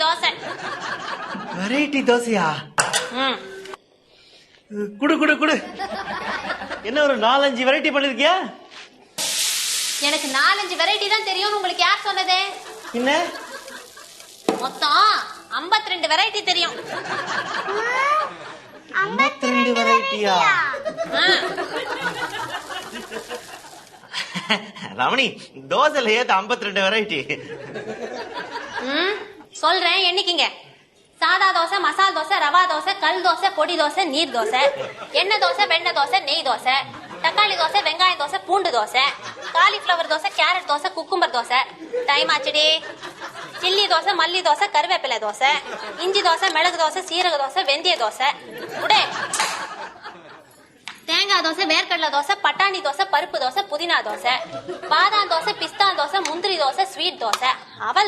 Dosa. Variety தோசையா? குடு குடு குடு. என்ன ஒரு 4-5 வெரைட்டி பண்ணிருக்கியா? எனக்கு 4-5 வெரைட்டி தான் தெரியும். உங்களுக்கு யார் சொன்னது? என்ன மொத்தம் 52 வெரைட்டி தெரியும். 52 வெரைட்டியா? ரமணி, தோசைல ஏத்த 52 வெரைட்டி? சொல்றேன், எண்ணிக்கிங்க. சாதா தோசை, மசால் தோசை, ரவா தோசை, கல் தோசை, பொடி தோசை, நீர் தோசை, எண்ணெய் தோசை, வெண்ணெய் தோசை, நெய் தோசை, தக்காளி தோசை, வெங்காயம் தோசை, பூண்டு dosa, cauliflower dosa, carrot dosa, cucumber dosa. Time ஆச்சுடி. சில்லி தோசை, மல்லி தோசை, கருவேப்பிலை தோசை, இஞ்சி தோசை, மிளகு தோசை, சீரக தோசை, வெந்தய தோசை, உடே தேங்காய் தோசை, வேர்க்கடலை தோசை, பட்டாணி தோசை, பருப்பு தோசை, புதினா தோசை, பாதாம் தோசை, பிஸ்தா தோசை, முந்திரி தோசை, ஸ்வீட் தோசை, அவல்